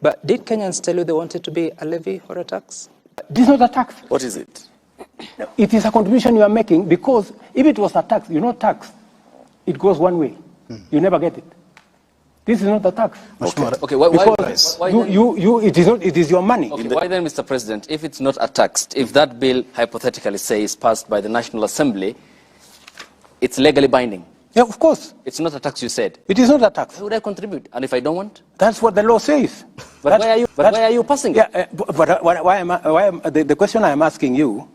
But did Kenyans tell you they wanted to be a levy or a tax? This is not a tax. What is it? It is a contribution you are making, because if it was a tax, tax, it goes one way. You never get it. This is not a tax. Okay, why it is your money. Okay, why then, Mr. President, if it's not a tax, if that bill hypothetically say is passed by the National Assembly, it's legally binding? Yeah, of course. It's not a tax, you said. It is not a tax. Why would I contribute? And if I don't want? That's what the law says. But why are you passing it? Yeah, the question I am asking you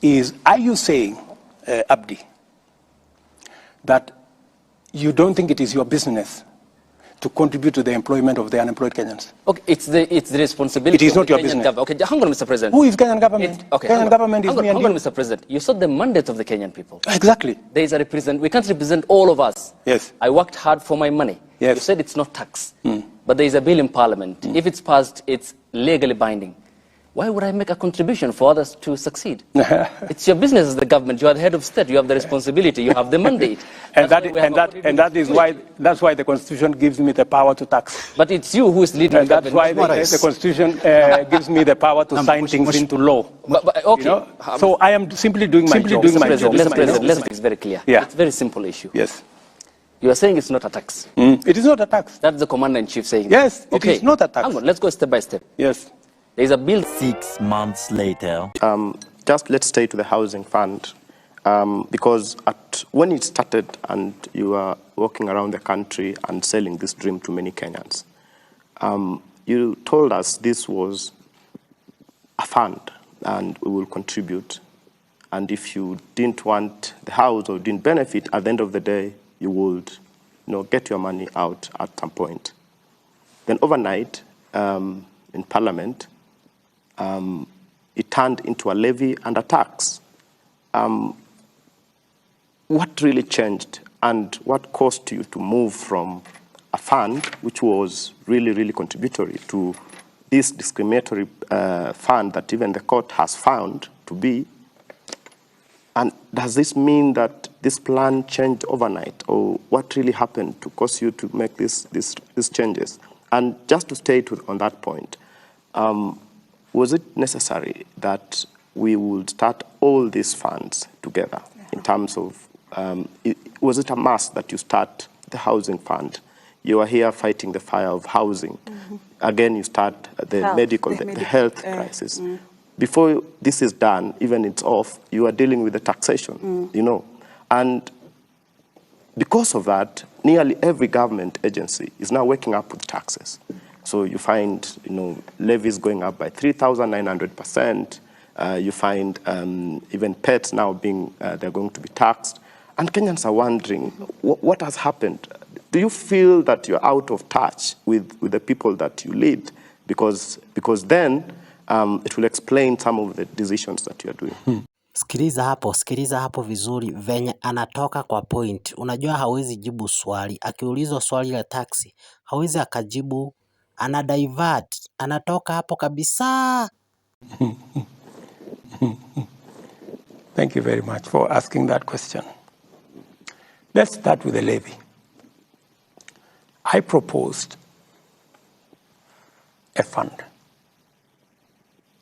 is, are you saying, Abdi, that you don't think it is your business to contribute to the employment of the unemployed Kenyans? Okay, it's the responsibility. It is not your Kenyan business. Okay, hang on, Mr. President. Who is Kenyan government? Kenyan government is me and you. Hang on, Mr. President. You saw the mandate of the Kenyan people. Exactly. There is a we can't represent all of us. Yes. I worked hard for my money. Yes. You said it's not tax. But there is a bill in Parliament. If it's passed, it's legally binding. Why would I make a contribution for others to succeed? It's your business as the government. You are the head of state. You have the responsibility. You have the mandate. That's why the Constitution gives me the power to tax. But it's you who is leading and the government. That's why the Constitution gives me the power to sign things into law. Okay. So I am simply doing my job. It's very clear. Yeah. It's a very simple issue. Yes. You are saying it's not a tax. It is not a tax. That's the commander-in-chief saying. Yes, it is not a tax. Hang on, let's go step by step. Yes. There is a bill. 6 months later. Just let's stay to the housing fund, because when it started and you were walking around the country and selling this dream to many Kenyans, you told us this was a fund and we will contribute. And if you didn't want the house or didn't benefit, at the end of the day, you would get your money out at some point. Then overnight, in Parliament, it turned into a levy and a tax. What really changed, and what caused you to move from a fund, which was really, really contributory, to this discriminatory fund that even the court has found to be? And does this mean that this plan changed overnight, or what really happened to cause you to make these changes? And just to stay on that point, was it necessary that we would start all these funds together in terms of, was it a must that you start the housing fund? You are here fighting the fire of housing. Again, you start the health crisis. Before this is done, even it's off, you are dealing with the taxation, And because of that, nearly every government agency is now waking up with taxes. So you find, levies going up by 3,900%. You find even pets now they're going to be taxed. And Kenyans are wondering, what has happened? Do you feel that you're out of touch with the people that you lead? Because then it will explain some of the decisions that you are doing. Sikiliza hapo vizuri venye anatoka kwa point. Unajua hawezi jibu swali. Akiulizwa swali la taxi, hawezi akajibu, ana divert. Anatoka hapo kabisa. Thank you very much for asking that question. Let's start with the levy. I proposed a fund.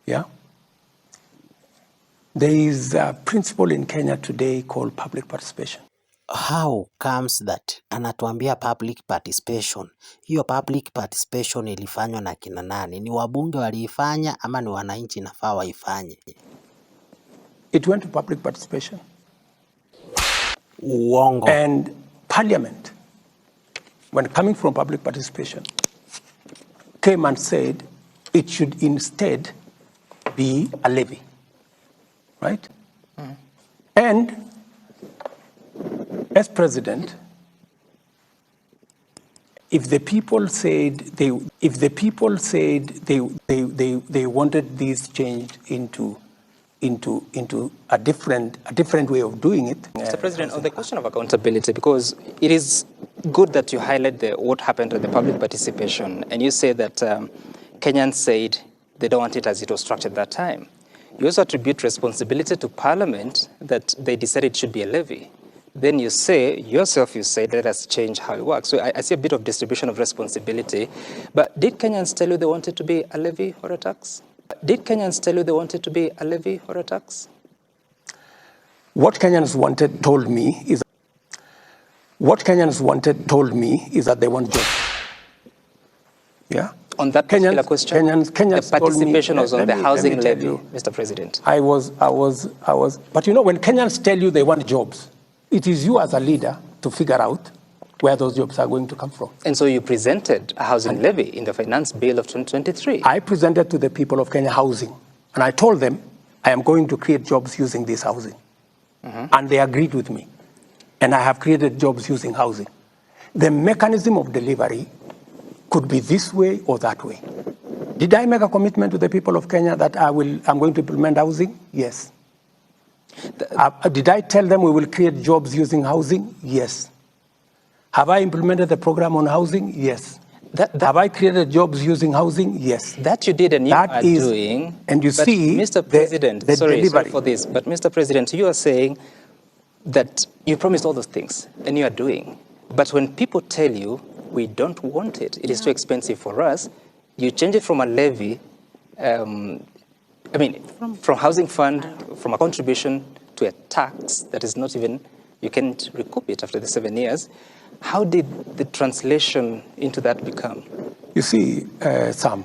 Yeah? There is a principle in Kenya today called public participation. How comes that? Anatuambia public participation. Hiyo public participation ilifanywa na kina nani? Ni wabunge waliifanya ama ni wananchi nafaa waifanye? It went to public participation. Uongo. And Parliament, when coming from public participation, came and said it should instead be a levy. Right? And as president, if the people said they wanted this changed into a different way of doing it. Mr. President, on the question of accountability, because it is good that you highlight what happened at the public participation, and you say that Kenyans said they don't want it as it was structured at that time. You also attribute responsibility to Parliament that they decided it should be a levy. then you say, yourself you said, let us change how it works. So I see a bit of distribution of responsibility. But did Kenyans tell you they wanted to be a levy or a tax? Did Kenyans tell you they wanted to be a levy or a tax? What Kenyans told me is that they want jobs. Yeah? On that particular question, Kenyans the participation was on the housing levy, Mr. President. I was, but you know, when Kenyans tell you they want jobs, it is you as a leader to figure out where those jobs are going to come from. And so you presented a housing levy in the finance bill of 2023. I presented to the people of Kenya housing, and I told them I am going to create jobs using this housing. And they agreed with me. And I have created jobs using housing. The mechanism of delivery could be this way or that way. Did I make a commitment to the people of Kenya that I'm going to implement housing? Yes. Did I tell them we will create jobs using housing? Yes. Have I implemented the program on housing? Yes. Have I created jobs using housing? Yes. That you did and you are doing. And you see, Mr. President, sorry for this, but Mr. President, you are saying that you promised all those things and you are doing. But when people tell you, we don't want it, it is too expensive for us, you change it from a levy, from housing fund, from a contribution to a tax that is not even, you can't recoup it after the 7 years. How did the translation into that become? You see, Sam.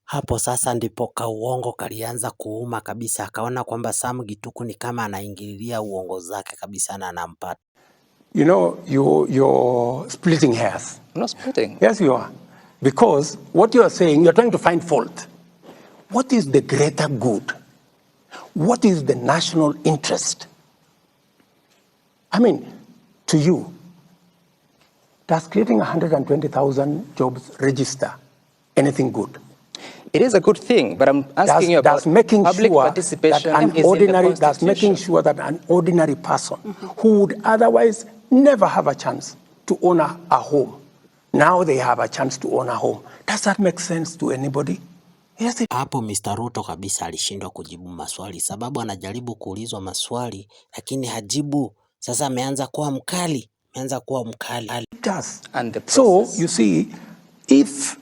Hapo sasa ndipo kauongo kalianza kuuma kabisa, akaona kwamba Sam Gituku ni kama anaingililia uongo zake kabisa na anampata. You know, you're splitting hairs. I'm not splitting. Yes, you are. Because what you are saying, you're trying to find fault. What is the greater good? What is the national interest? I mean, to you, does creating 120,000 jobs register anything good? It is a good thing, but I'm asking you about public participation. Making sure that an ordinary person who would otherwise never have a chance to own a home, now they have a chance to own a home. Does that make sense to anybody? Yes. Hapo Mr. Ruto kabisa alishindwa kujibu maswali, sababu anajaribu kuulizwa maswali lakini hajibu. Sasa ameanza kuwa mkali. It does. So you see, if